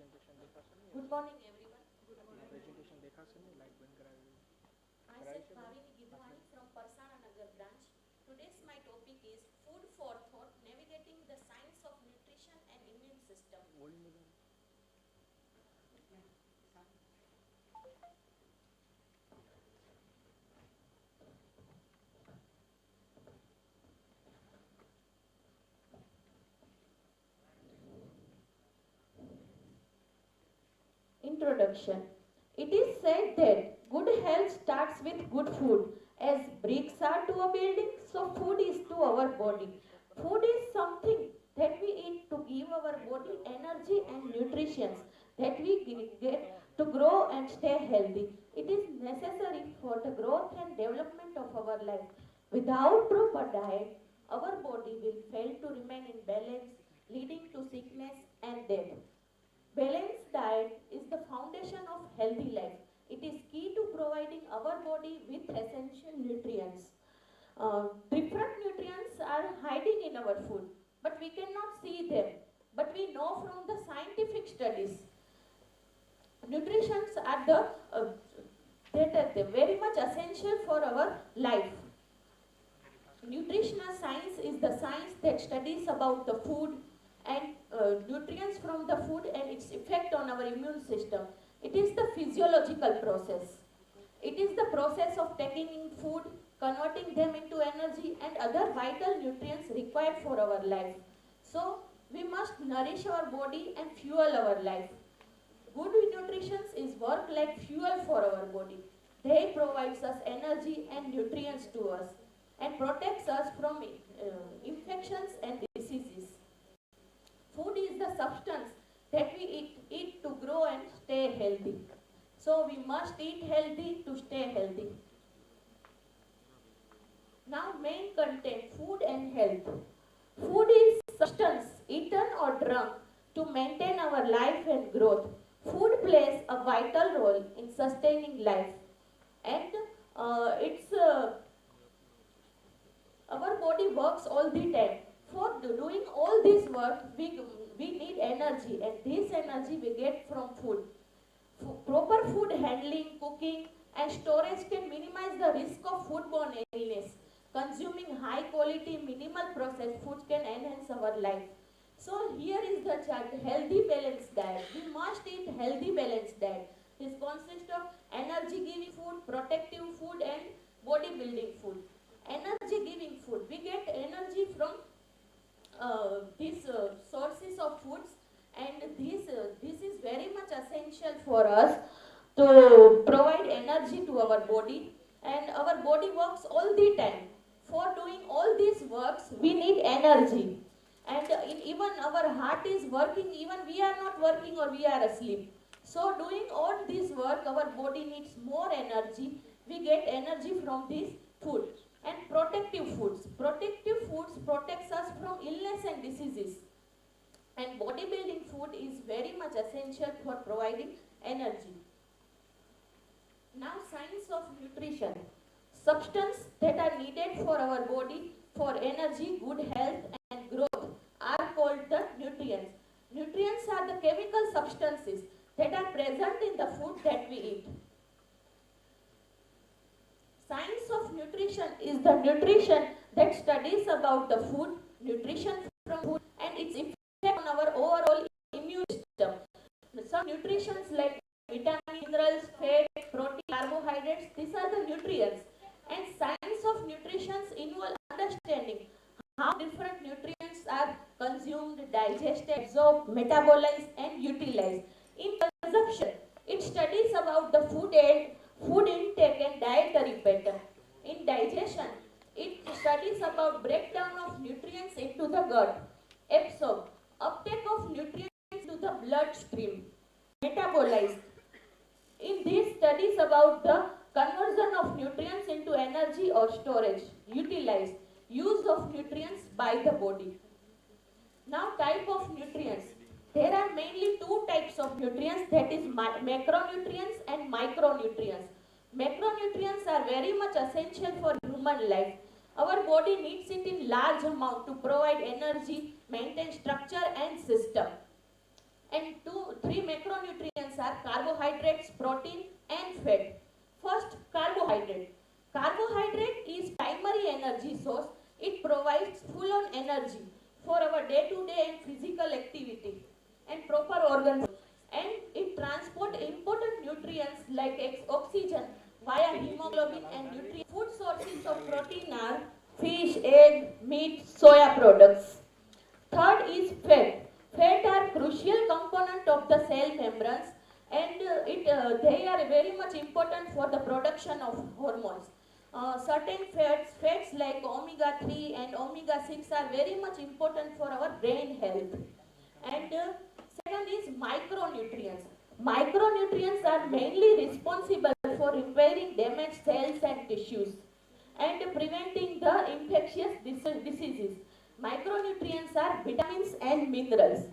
Good morning, everyone. Myself Bhavini Gidhwani from Parsananagar Branch. Today's my topic is food for thought, navigating the science of nutrition and immune system. Introduction. It is said that good health starts with good food. As bricks are to a building, so food is to our body. Food is something that we eat to give our body energy and nutrition that we get to grow and stay healthy. It is necessary for the growth and development of our life. Without proper diet, our body will fail to remain in balance, leading to sickness and death. Balanced diet is the foundation of healthy life. It is key to providing our body with essential nutrients. Different nutrients are hiding in our food, but we cannot see them. But we know from the scientific studies, nutrients are very much essential for our life. Nutritional science is the science that studies about the food and nutrients from the food and its effect on our immune system. It is the physiological process. It is the process of taking in food, converting them into energy and other vital nutrients required for our life. So, we must nourish our body and fuel our life. Good nutrition is work like fuel for our body. They provides us energy and nutrients to us and protects us from infections and diseases. Food is the substance that we eat to grow and stay healthy. So we must eat healthy to stay healthy. Now main content, food and health. Food is substance eaten or drunk to maintain our life and growth. Food plays a vital role in sustaining life and our body works all the time. For doing all this work, we need energy and this energy we get from food. Proper food handling, cooking and storage can minimize the risk of foodborne illness. Consuming high quality, minimal processed foods can enhance our life. So here is the chart, healthy balanced diet. We must eat healthy balanced diet. This consists of energy giving food, protective food and body building food. Energy giving food. We get energy from these sources of foods and this is very much essential for us to provide energy to our body and our body works all the time. For doing all these works we need energy and even our heart is working, even we are not working or we are asleep. So doing all this work our body needs more energy. We get energy from this food. And protective foods. Protective foods protects us from illness and diseases. And bodybuilding food is very much essential for providing energy. Now science of nutrition. Substances that are needed for our body for energy, good health and growth are called the nutrients. Nutrients are the chemical substances that are present in the food that we eat. Science of nutrition is the nutrition that studies about the food, nutrition from food and its effect on our overall immune system. Some nutrients like vitamins, minerals, fat, protein, carbohydrates, these are the nutrients. And science of nutrition involves understanding how different nutrients are consumed, digested, absorbed, metabolized and utilized. In consumption, it studies about the food intake and dietary pattern. In digestion, it studies about breakdown of nutrients into the gut, absorb, uptake of nutrients into the bloodstream, metabolized. In these studies about the conversion of nutrients into energy or storage, utilized, use of nutrients by the body. Now type of nutrients. There are mainly two types of nutrients, that is macronutrients and micronutrients. Macronutrients are very much essential for human life. Our body needs it in large amount to provide energy, maintain structure and system. And three macronutrients are carbohydrates, protein and fat. First, carbohydrate. Carbohydrate is primary energy source. It provides full-on energy for our day-to-day and physical activity and proper organ. And it transports important nutrients like oxygen via hemoglobin and nutrients. Food sources of protein are fish, egg, meat, soya products. Third is fat. Fat are crucial component of the cell membranes and they are very much important for the production of hormones. Certain fats like omega-3 and omega-6 are very much important for our brain health. And second is micronutrients. Micronutrients are mainly responsible for repairing damaged cells and tissues and preventing the infectious diseases. Micronutrients are vitamins and minerals.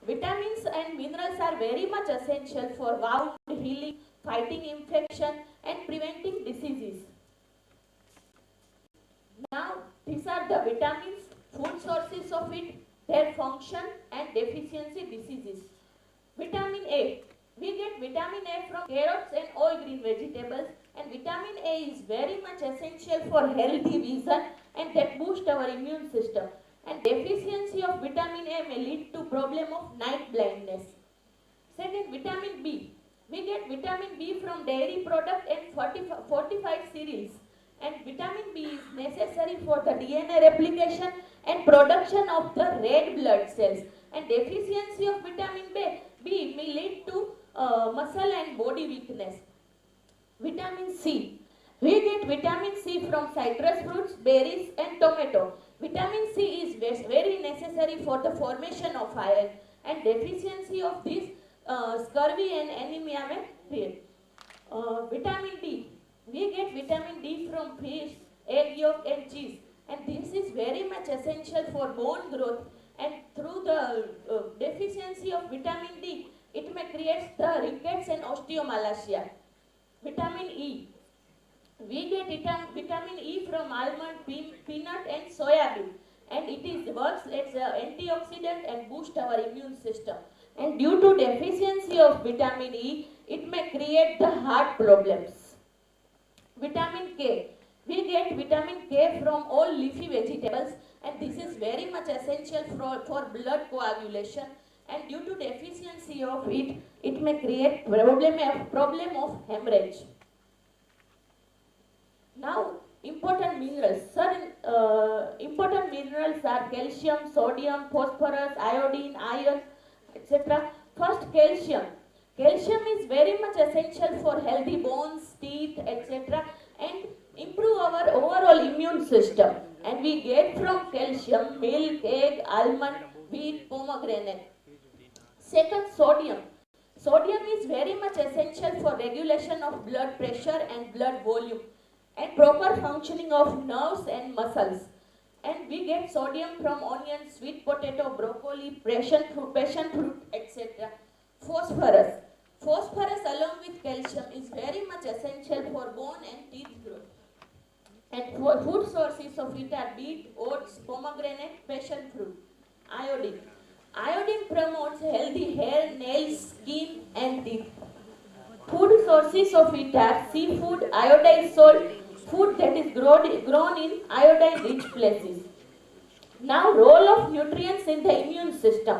Vitamins and minerals are very much essential for wound healing, fighting infection and preventing diseases. Now, these are the vitamins, food sources of it, their function and deficiency diseases. Vitamin A. We get vitamin A from carrots and all green vegetables, and vitamin A is very much essential for healthy vision and that boost our immune system. And deficiency of vitamin A may lead to problem of night blindness. Second, vitamin B. We get vitamin B from dairy product and fortified cereals. And vitamin B is necessary for the DNA replication and production of the red blood cells. And deficiency of vitamin B may lead to muscle and body weakness. Vitamin C. We get vitamin C from citrus fruits, berries and tomato. Vitamin C is very necessary for the formation of iron, and deficiency of this scurvy and anemia may create. Vitamin D. We get vitamin D from fish, egg yolk and cheese, and this is very much essential for bone growth, and through the deficiency of vitamin D, it may create the rickets and osteomalacia. Vitamin E. We get vitamin E from almond, peanut and soya bean, and it works as an antioxidant and boost our immune system. And due to deficiency of vitamin E, it may create the heart problems. Vitamin K. We get vitamin K from all leafy vegetables, and this is very much essential for blood coagulation, and due to deficiency of it, it may create problem of hemorrhage. Now, important minerals. Certain important minerals are calcium, sodium, phosphorus, iodine, iron, etc. First, calcium. Calcium is very much essential for healthy bones, teeth, etc. and improve our overall immune system. And we get from calcium milk, egg, almond, wheat, pomegranate. Second, sodium. Sodium is very much essential for regulation of blood pressure and blood volume and proper functioning of nerves and muscles. And we get sodium from onion, sweet potato, broccoli, passion fruit, etc. Phosphorus. Phosphorus along with calcium is very much essential for bone and teeth growth. And food sources of it are beet, oats, pomegranate, passion fruit. Iodine. Iodine promotes healthy hair, nails, skin and teeth. Food sources of it are seafood, iodized salt, food that is grown in iodine-rich places. Now, role of nutrients in the immune system.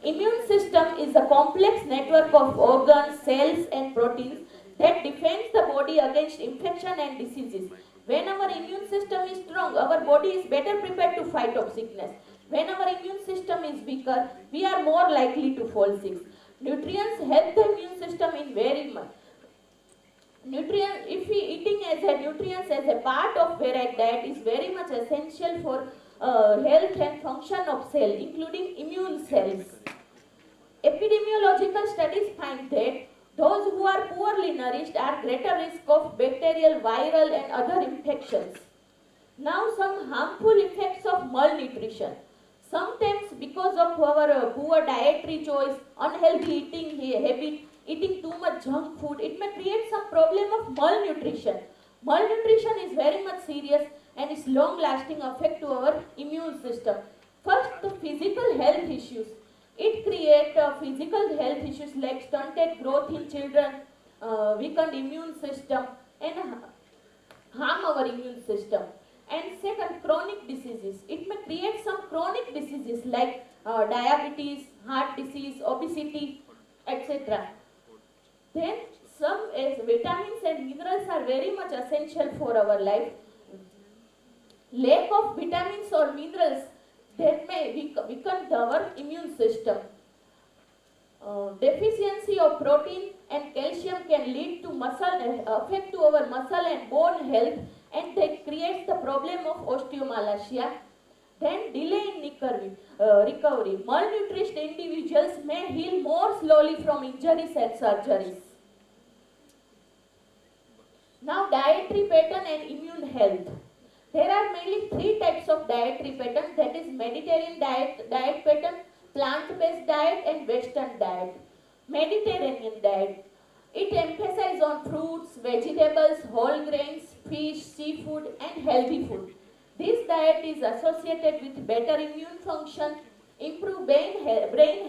Immune system is a complex network of organs, cells and proteins that defends the body against infection and diseases. When our immune system is strong, our body is better prepared to fight off sickness. When our immune system is weaker, we are more likely to fall sick. Nutrients help the immune system in very much. If we eating nutrients as a part of varied diet is very much essential for health and function of cell, including immune cells. Epidemiological studies find that those who are poorly nourished are greater risk of bacterial, viral and other infections. Now some harmful effects of malnutrition. Sometimes because of our poor dietary choice, unhealthy eating habit, eating too much junk food, it may create some problem of malnutrition. Malnutrition is very much serious and its long lasting effect to our immune system. First, the physical health issues. It creates physical health issues like stunted growth in children, weakened immune system, and harm our immune system. And second, chronic diseases. It may create some chronic diseases like diabetes, heart disease, obesity, etc. Then some vitamins and minerals are very much essential for our life. Lack of vitamins or minerals that may weaken our immune system. Deficiency of protein and calcium can lead to affect to our muscle and bone health, and that creates the problem of osteomalacia. Then delay in recovery. Malnourished individuals may heal more slowly from injuries and surgeries. Now dietary pattern and immune health. There are mainly three types of dietary patterns, that is Mediterranean diet pattern, plant-based diet and Western diet. Mediterranean diet. It emphasizes on fruits, vegetables, whole grains, fish, seafood and healthy food. This diet is associated with better immune function, improve brain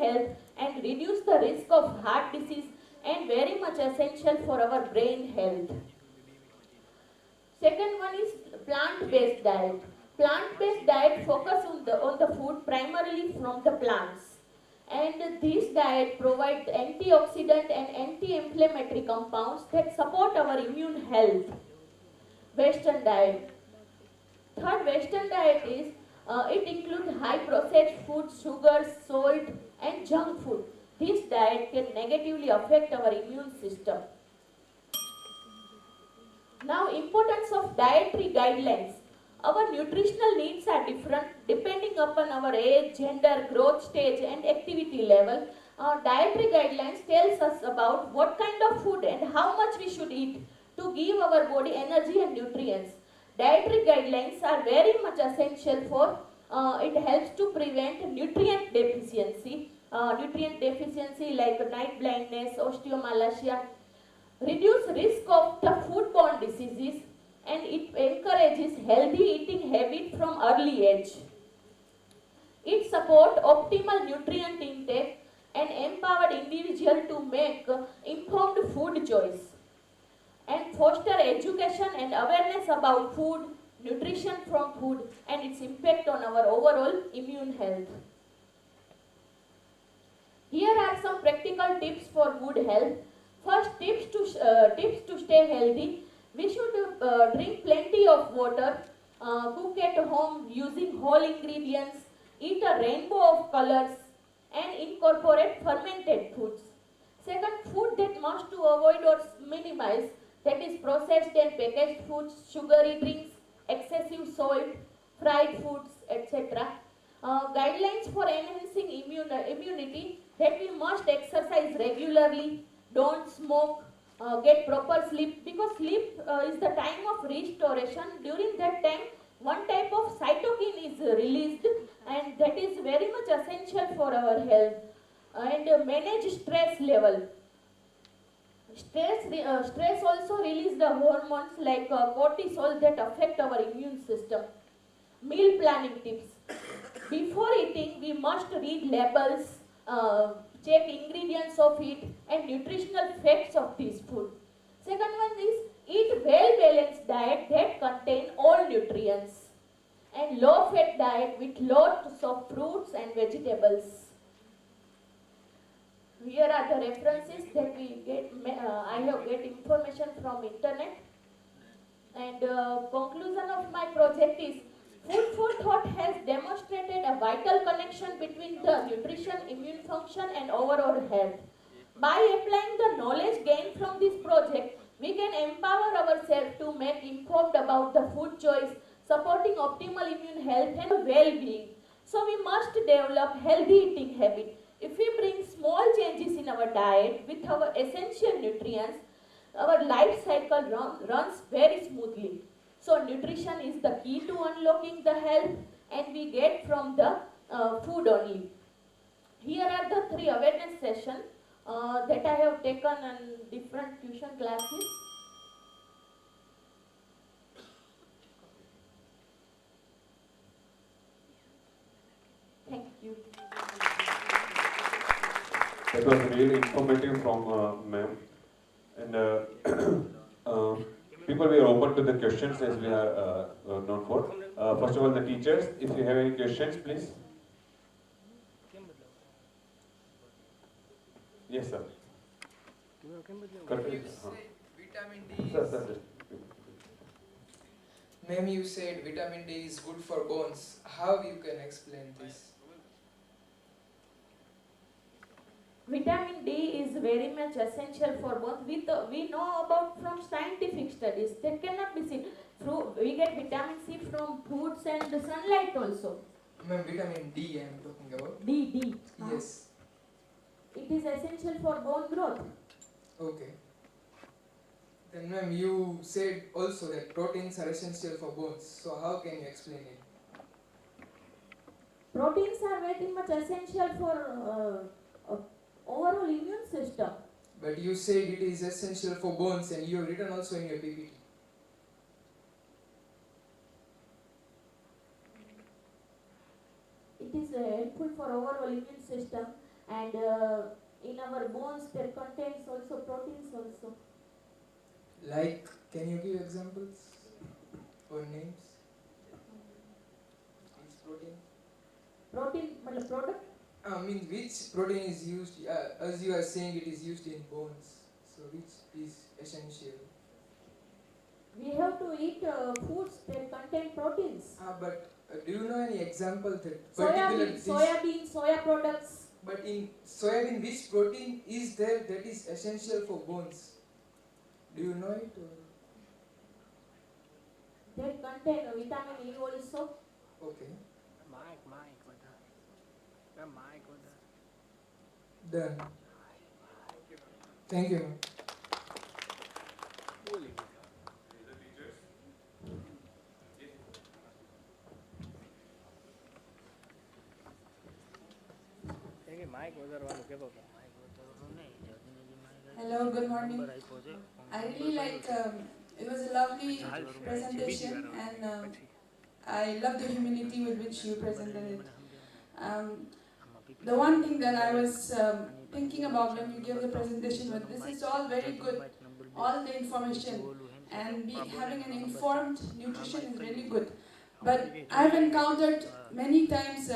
health and reduce the risk of heart disease, and very much essential for our brain health. Second one is plant-based diet. Plant-based diet focus on the food primarily from the plants. And this diet provides antioxidant and anti-inflammatory compounds that support our immune health. Western diet. Third Western diet is, it includes high processed food, sugars, salt and junk food. This diet can negatively affect our immune system. Now, importance of dietary guidelines. Our nutritional needs are different depending upon our age, gender, growth stage and activity level. Dietary guidelines tells us about what kind of food and how much we should eat to give our body energy and nutrients. Dietary guidelines are very much essential for, it helps to prevent nutrient deficiency like night blindness, osteomalacia, reduce risk of the foodborne diseases, and it encourages healthy eating habit from early age. It supports optimal nutrient intake and empowered individual to make informed food choice, and foster education and awareness about food, nutrition from food and its impact on our overall immune health. Here are some practical tips for good health. First, tips to stay healthy. We should drink plenty of water, cook at home using whole ingredients, eat a rainbow of colors and incorporate fermented foods. Second, food that must to avoid or minimize, that is processed and packaged foods, sugary drinks, excessive salt, fried foods, etc. Guidelines for enhancing immunity, that we must exercise regularly, don't smoke, get proper sleep, because sleep is the time of restoration. During that time, one type of cytokine is released, and that is very much essential for our health. And manage stress level. Stress also releases the hormones like cortisol that affect our immune system. Meal planning tips. Before eating, we must read labels, check ingredients of it and nutritional facts of this food. Second one is, eat well-balanced diet that contain all nutrients, and low-fat diet with lots of fruits and vegetables. Here are the references that we get. I have get information from internet. And conclusion of my project is, Food for Thought has demonstrated a vital connection between the nutrition, immune function and overall health. By applying the knowledge gained from this project, we can empower ourselves to make informed about the food choice, supporting optimal immune health and well-being. So we must develop healthy eating habit. If we bring small changes in our diet with our essential nutrients, our life cycle runs very smoothly. So nutrition is the key to unlocking the health, and we get from the food only. Here are the 3 awareness sessions that I have taken in different tuition classes. Thank you. That was really informative from ma'am. And people, we are open to the questions as we are known for. First of all, the teachers, if you have any questions, please. Yes, sir. You said vitamin D Sir, is... sir. Ma'am, you said vitamin D is good for bones. How you can explain this? Vitamin D is very much essential for both. We know about from scientific studies that cannot be seen. We get vitamin C from foods and the sunlight also. Ma'am, vitamin D I am talking about. D. Yes. It is essential for bone growth. Okay. Then ma'am, you said also that proteins are essential for bones. So how can you explain it? Proteins are very much essential for overall immune system. But you said it is essential for bones and you have written also in your PPT. It is helpful for overall immune system, and in our bones there contains also proteins also. Like, can you give examples or names? Which protein? Product? I mean, which protein is used, as you are saying, it is used in bones. So which is essential? We have to eat foods that contain proteins. But do you know any example that Soybean, soya products. But in soybean, which protein is there that is essential for bones? Do you know it? Or? They contain vitamin E also. Okay. Done. Thank you. Hello, good morning. I really liked, it was a lovely presentation, and I love the humility with which you presented it. The one thing that I was thinking about when you gave the presentation was, this is all very good, all the information, and having an informed nutrition is really good. But I've encountered many times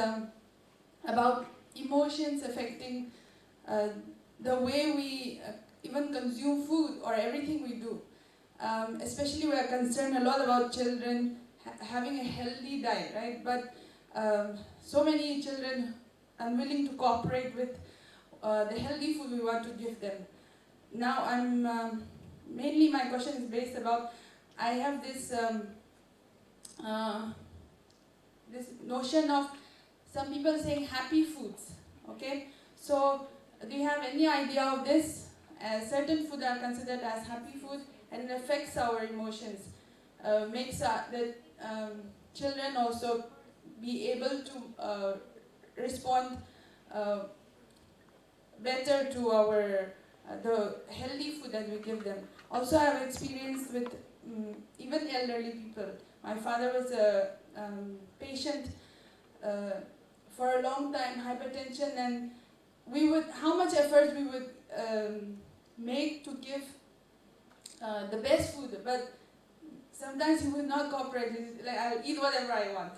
about emotions affecting the way we even consume food or everything we do. Especially we are concerned a lot about children having a healthy diet, right? But so many children unwilling to cooperate with the healthy food we want to give them. Now mainly my question is based about, I have this this notion of some people saying happy foods, okay? So do you have any idea of this? Certain foods are considered as happy food, and it affects our emotions, makes the children also be able to respond better to our the healthy food that we give them. Also, I have experience with even elderly people. My father was a patient for a long time, hypertension, and we would, how much effort we would make to give the best food, but sometimes he would not cooperate. He's like, I'll eat whatever I want.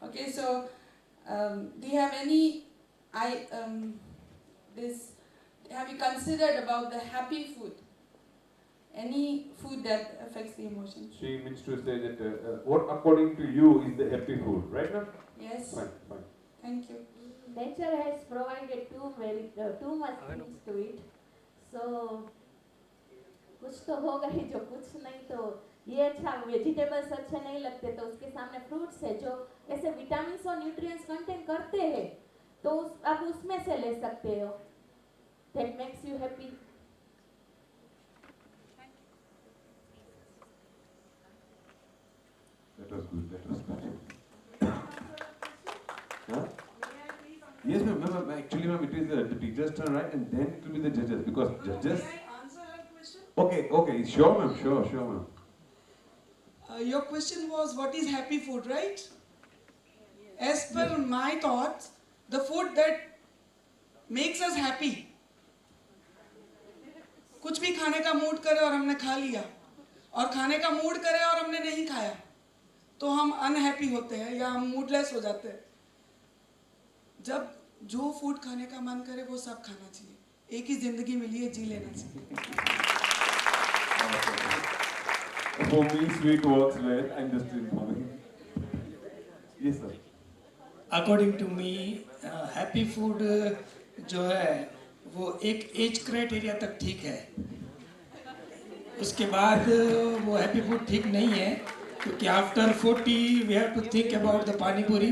Okay, so do you have any, have you considered about the happy food? Any food that affects the emotions? She means to say that what according to you is the happy food, right now? Yes. Fine. Thank you. Nature has provided too much things to it. So कुछ तो होगा ही, जो कुछ नहीं तो ये अच्छा vegetables अच्छे नहीं लगते तो उसके सामने फ्रूट्स है जो ऐसे विटामिन्स और न्यूट्रिएंट्स कंटेन करते हैं, तो आप उसमें से ले सकते हो. That makes you happy. That was good. Huh? Yes, ma'am. Actually, ma'am, it is the teacher's turn, right? And then it will be the judges, because judges. May I answer her question? Okay. Sure, ma'am. Sure, ma'am. Your question was, what is happy food, right? As per my thoughts, the food that makes us happy कुछ भी खाने का mood करे और हमने खा लिया, और खाने का मूड करे और हमने नहीं खाया, तो हम अनहैप्पी होते हैं या हम मूडलेस हो जाते हैं। जब जो फूड खाने का मन करे वो सब खाना चाहिए। एक ही जिंदगी मिली है, जी लेना चाहिए। For me, sweet works well. I'm just informing. Yes, sir. According to me happy food जो है वो एक एज क्राइटेरिया तक ठीक है, उसके बाद वो हैप्पी फूड ठीक नहीं है, क्योंकि after 40 we have to think about the pani puri,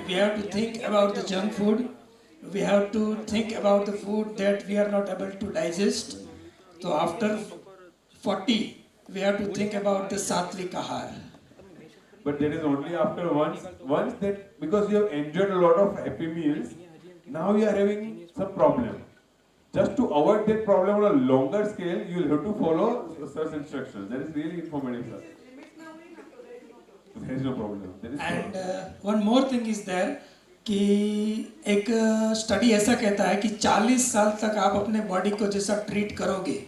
we have to think about the junk food, we have to think about the food that we are not able to digest. तो after 40 we have to think about the sattvic aahar. But that is only after once that, because you have enjoyed a lot of happy meals, now you are having some problem. Just to avoid that problem on a longer scale, you will have to follow such instructions. That is really informative, sir. There is no problem. There is and one more thing is there कि एक study ऐसा कहता है कि 40 साल तक आप अपने बॉडी को जैसा ट्रीट करोगे,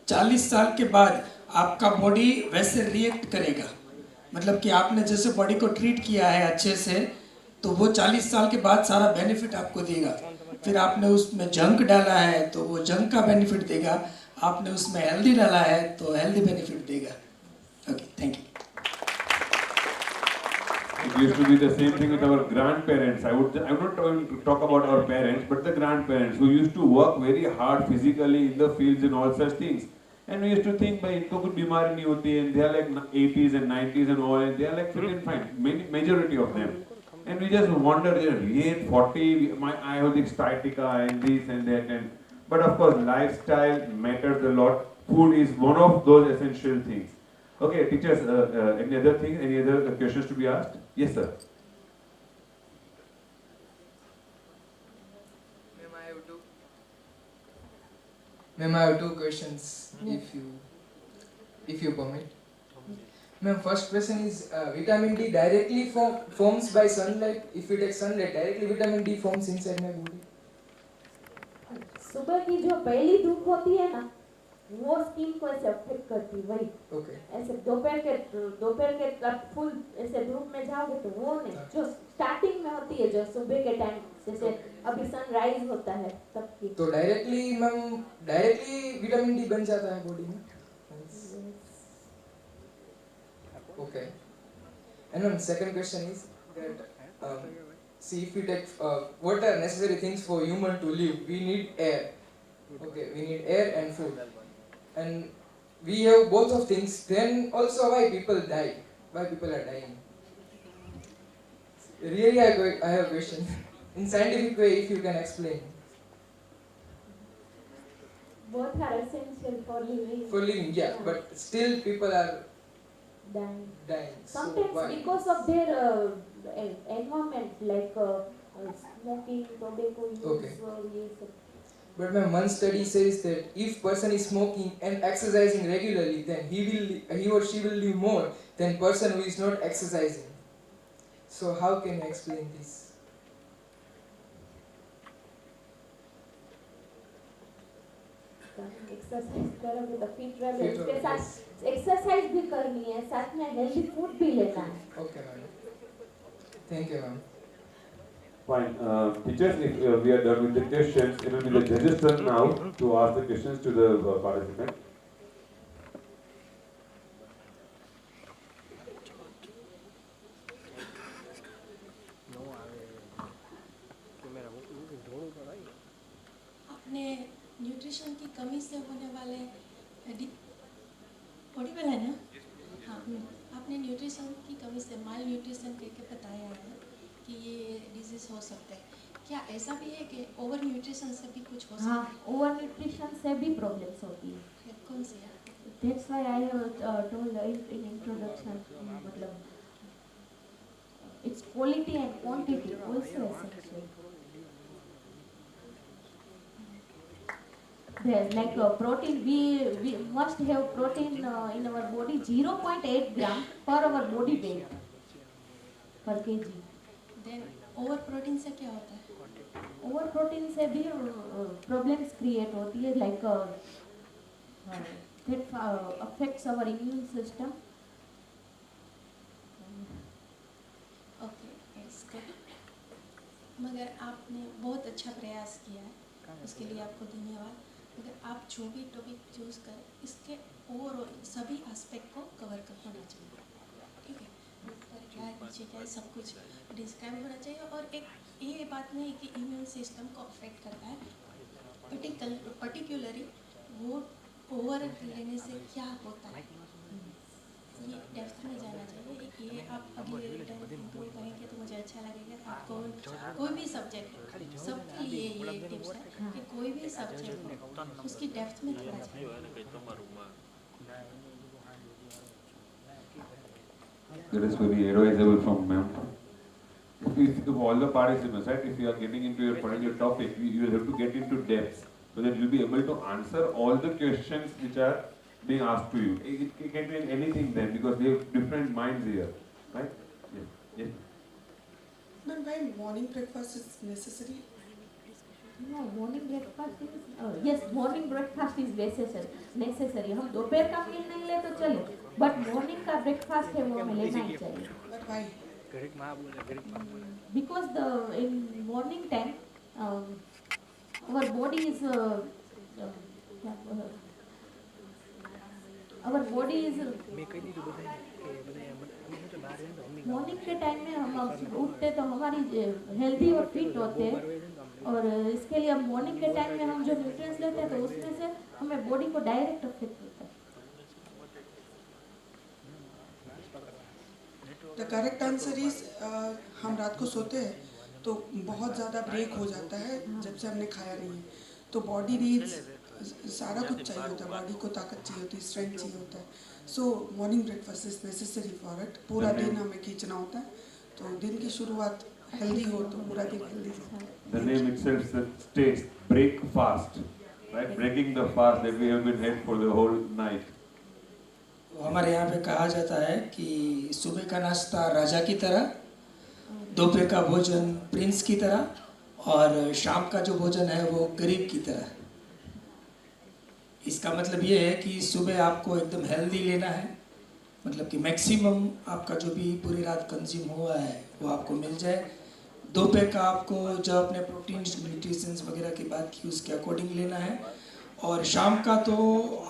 40 साल के बाद आपका बॉडी वैसे रिएक्ट करेगा। मतलब कि आपने जैसे बॉडी को ट्रीट किया है अच्छे से, तो वो 40 साल के बाद सारा बेनिफिट आपको देगा। फिर आपने उसमें जंक डाला है तो वो जंक का बेनिफिट देगा, आपने उसमें हेल्दी डाला है तो हेल्दी बेनिफिट देगा। Okay, thank you. It used to be the same thing with our grandparents. I would not going to talk about our parents, but the grandparents who used to work very hard physically in the fields and all such things. And we used to think, भाई इनको कुछ बीमारी नहीं होती है, and they are like 80s and 90s and all, and they are like fit and fine, majority of them. And we just wonder, we at 40, I have this sciatica and this and that, but of course lifestyle matters a lot. Food is one of those essential things. Okay, teachers, any other thing, any other questions to be asked? Yes, sir. Ma'am, I have two questions, if you permit. Ma'am, first question is, vitamin D directly forms by sunlight. If we take sunlight directly, vitamin D forms inside my body. सुबह की जो पहली धूप होती है ना, वो skin को ऐसे अफेक्ट करती है, वही। Okay. ऐसे दोपहर के तब फुल ऐसे धूप में जाओगे तो वो नहीं, जो स्टार्टिंग में होती है, जो सुबह के टाइम जैसे अभी सनराइज होता है तब की। तो डायरेक्टली विटामिन डी बन जाता है बॉडी में। Okay. And then second question is that see, if we take what are necessary things for human to live, we need air. Okay, we need air and food, and we have both of things. Then also why people die? Why people are dying? Really, I have a question. In scientific way, if you can explain. Both are essential for living. For living, yeah, but still people are dying. So Sometimes why? because of their environment, like smoking, tobacco use, Okay. yes. But ma'am, one study says that if person is smoking and exercising regularly, then he or she will live more than person who is not exercising. So how can you explain this? Exercise करोगे तो fit रहोगे, Fit उसके रहोगे, साथ exercise भी करनी है, साथ में हेल्दी फूड भी लेना है। Okay, ma'am. Thank you, ma'am. Fine. Teachers, if we are done with the questions, it will be the judges' turn now to ask the questions to the participant. अपने nutrition की कमी से होने वाले Audible है ना? हाँ, आपने न्यूट्रिशन की कमी से माल न्यूट्रिशन करके बताया है कि ये डिजीज हो सकता है। क्या ऐसा भी है कि ओवर न्यूट्रिशन से भी कुछ हो सकता है? हाँ, ओवर न्यूट्रिशन से भी प्रॉब्लम्स होती है। फिर कौन सी है? That's why I have told in introduction, मतलब it's quality and quantity also essential. There's like protein, we must have protein in our body 0.8 gram per our body weight per kg. Then over protein से क्या होता है? Over protein से भी problems create होती है, like affects our immune system. Okay, it's good. मगर आपने बहुत अच्छा प्रयास किया है, उसके लिए आपको धन्यवाद। मगर आप जो भी टॉपिक चूज़ करें, इसके ओवरऑल सभी एस्पेक्ट को कवर होना चाहिए, ठीक है? ऊपर क्या है, नीचे क्या है, सब कुछ डिस्क्राइब होना चाहिए। और एक ये बात नहीं कि इम्यून सिस्टम को अफेक्ट करता है, पर्टिकुलरली वो ओवर लेने से क्या होता है, ये डेप्थ में जाना चाहिए। ये आप अगले टाइम इम्प्रूव करेंगे तो मुझे अच्छा लगेगा। आपको कोई भी सब्जेक्ट, सबके लिए ये टिप्स है कि कोई भी सब्जेक्ट हो उसकी डेप्थ में थोड़ा जाए। That is very advisable from ma'am. If all the participants, right, if you are getting into your particular topic, you will have to get into depth so that you'll be able to answer all the questions which are being asked to you. It can be anything then because we have different minds here, right? Yes. Yes. But why morning breakfast is necessary? No, morning breakfast is yes, morning breakfast is necessary. हम दोपहर का मील नहीं ले तो चले, but morning का breakfast है वो हमें लेना ही चाहिए। But why? Because in morning time our body is morning के टाइम में हम उठते तो हमारी हेल्दी और फिट होते हैं, और इसके लिए हम मॉर्निंग के टाइम में हम जो न्यूट्रिएंट्स लेते हैं तो उसमें से हमें बॉडी को डायरेक्ट अफेक्ट होता है। The correct answer is हम रात को सोते हैं तो बहुत ज़्यादा ब्रेक हो जाता है जब से हमने खाया नहीं है, तो बॉडी नीड्स सारा कुछ चाहिए होता है, बॉडी को ताकत चाहिए होती है, स्ट्रेंथ चाहिए होता है। सो morning breakfast is necessary for it. पूरा दिन हमें खींचना होता है, तो दिन की शुरुआत हेल्दी हो तो पूरा दिन हेल्दी हो। The name itself states break fast, right? Breaking the fast that we have been held for the whole night. हमारे यहाँ पे कहा जाता है कि सुबह का नाश्ता राजा की तरह, दोपहर का भोजन प्रिंस की तरह, और शाम का जो भोजन है वो गरीब की तरह। इसका मतलब ये है कि सुबह आपको एकदम हेल्दी लेना है, मतलब कि मैक्सिमम आपका जो भी पूरी रात कंज्यूम हुआ है वो आपको मिल जाए। दोपहर का आपको जो अपने प्रोटीन्स न्यूट्रिशंस वगैरह की बात की उसके अकॉर्डिंग लेना है, और शाम का तो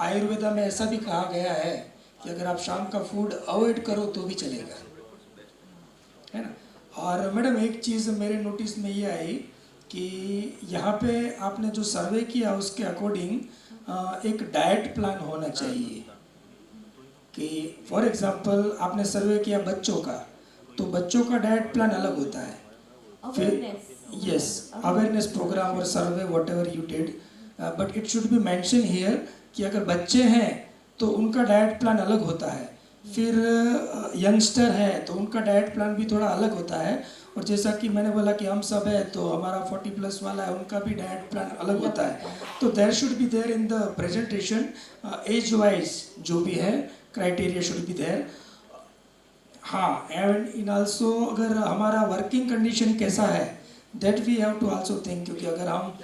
आयुर्वेदा में ऐसा भी कहा गया है कि अगर आप शाम का फूड अवॉइड करो तो भी चलेगा, है ना। और मैडम एक चीज़ मेरे नोटिस में ये आई कि यहाँ पे आपने जो सर्वे किया उसके अकॉर्डिंग एक डाइट प्लान होना चाहिए कि फॉर एग्जांपल आपने सर्वे किया बच्चों का, तो बच्चों का डाइट प्लान अलग होता है। फिर यस, अवेयरनेस प्रोग्राम और survey whatever you did, but it should be mention here कि अगर बच्चे हैं तो उनका डाइट प्लान अलग होता है, फिर यंगस्टर है तो उनका डाइट प्लान भी थोड़ा अलग होता है, और जैसा कि मैंने बोला कि हम सब है तो हमारा 40+ वाला है उनका भी डाइट प्लान अलग होता है। तो there should be there in the presentation age wise जो भी है क्राइटेरिया शुड बी देयर। हाँ, एंड इन आल्सो अगर हमारा वर्किंग कंडीशन कैसा है that we have to also think, क्योंकि अगर हम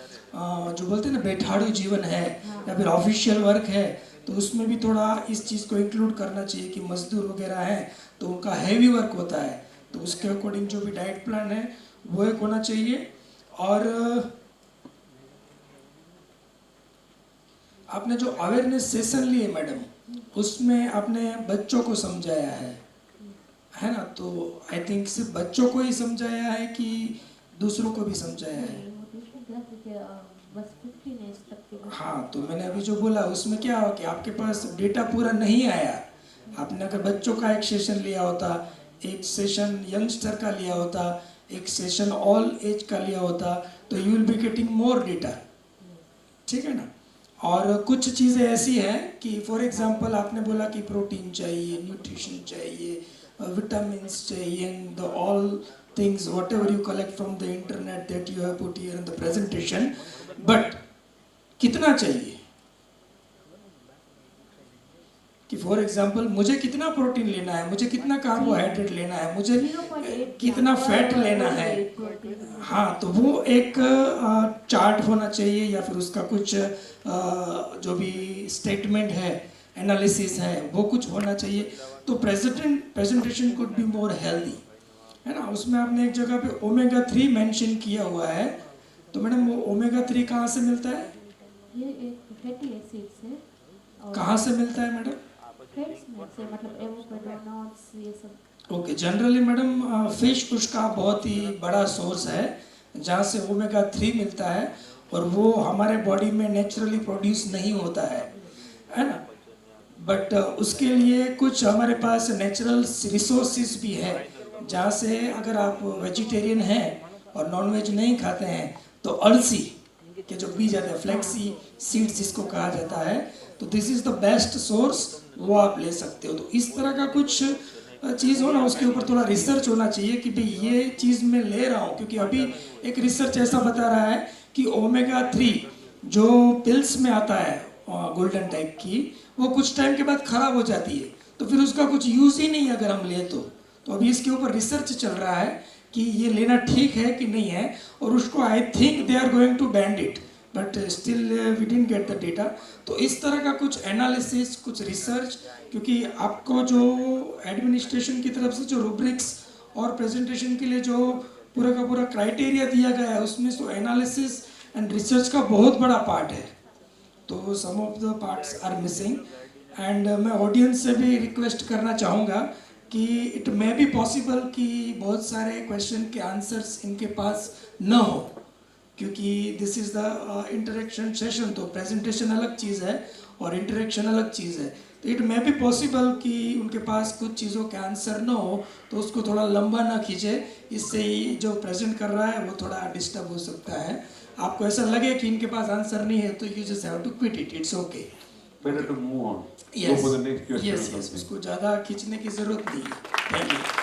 जो बोलते हैं ना बैठाड़ू जीवन है या फिर ऑफिशियल वर्क है तो उसमें भी थोड़ा इस चीज़ को इंक्लूड करना चाहिए कि मजदूर वगैरह हैं तो उनका हैवी वर्क होता है, तो उसके अकॉर्डिंग जो भी डाइट प्लान है वो एक होना चाहिए। और आपने जो अवेयरनेस सेशन लिए मैडम उसमें आपने बच्चों को समझाया है ना, तो आई थिंक सिर्फ बच्चों को ही समझाया है कि दूसरों को भी समझाया है? बस 15 एज तक के। हाँ, तो मैंने अभी जो बोला उसमें क्या हो कि आपके पास डेटा पूरा नहीं आया। आपने अगर बच्चों का एक सेशन लिया होता, एक सेशन यंगस्टर का लिया होता, एक सेशन ऑल एज का लिया होता, तो you will be getting more data, ठीक है ना। और कुछ चीज़ें ऐसी हैं कि फॉर एग्जांपल आपने बोला कि प्रोटीन चाहिए, न्यूट्रिशन चाहिए, विटामिन्स चाहिए, and the all things whatever you collect from the internet that you have put here in the presentation, but कितना चाहिए, कि फॉर एग्जांपल मुझे कितना प्रोटीन लेना है, मुझे कितना कार्बोहाइड्रेट लेना है, मुझे 0.8 कितना फैट लेना है। हाँ, तो वो एक चार्ट होना चाहिए या फिर उसका कुछ जो भी स्टेटमेंट है, एनालिसिस है, वो कुछ होना चाहिए। तो presentation could be more healthy, है ना। उसमें आपने एक जगह पे ओमेगा 3 मेंशन किया हुआ है, तो मैडम वो ओमेगा 3 कहाँ से मिलता है? ये एक फैटी एसिड्स है। और कहाँ से मिलता है मैडम? फैट्स में से, मतलब एवोकाडो, नट्स, ये सब। ओके, जनरली मैडम फिश उसका बहुत ही बड़ा सोर्स है जहाँ से ओमेगा 3 मिलता है, और वो हमारे बॉडी में नेचुरली प्रोड्यूस नहीं होता है ना। बट उसके लिए कुछ हमारे पास नेचुरल रिसोर्सेज भी है, जहाँ से अगर आप वेजिटेरियन हैं और नॉनवेज नहीं खाते हैं तो अलसी के जो बीज आते हैं, फ्लैक्सी सीड्स जिसको कहा जाता है, तो this is the best source, वो आप ले सकते हो। तो इस तरह का कुछ चीज़ हो ना, उसके ऊपर थोड़ा रिसर्च होना चाहिए कि भाई ये चीज़ मैं ले रहा हूँ, क्योंकि अभी एक रिसर्च ऐसा बता रहा है कि ओमेगा 3 जो पिल्स में आता है गोल्डन टाइप की, वो कुछ टाइम के बाद ख़राब हो जाती है, तो फिर उसका कुछ यूज़ ही नहीं अगर हम ले तो अभी इसके ऊपर रिसर्च चल रहा है कि ये लेना ठीक है कि नहीं है, और उसको I think they are going to band it, but still we didn't get the data. तो इस तरह का कुछ एनालिसिस, कुछ रिसर्च, क्योंकि आपको जो एडमिनिस्ट्रेशन की तरफ से जो रूब्रिक्स और प्रेजेंटेशन के लिए जो पूरा का पूरा क्राइटेरिया दिया गया है, उसमें तो एनालिसिस एंड रिसर्च का बहुत बड़ा पार्ट है, तो some of the parts are missing. And मैं ऑडियंस से भी रिक्वेस्ट करना चाहूँगा कि इट मे बी पॉसिबल कि बहुत सारे क्वेश्चन के आंसर्स इनके पास न हो, क्योंकि this is the interaction session, तो प्रेजेंटेशन अलग चीज़ है और इंटरेक्शन अलग चीज़ है। तो इट मे बी पॉसिबल कि उनके पास कुछ चीज़ों के आंसर न हो, तो उसको थोड़ा लंबा ना खींचे, इससे ही जो प्रेजेंट कर रहा है वो थोड़ा डिस्टर्ब हो सकता है। आपको ऐसा लगे कि इनके पास आंसर नहीं है तो you just have to quit it, it's okay. Better to move on. Yes. Go for the next question. Yes, उसको ज़्यादा खींचने की ज़रूरत नहीं है। Thank you.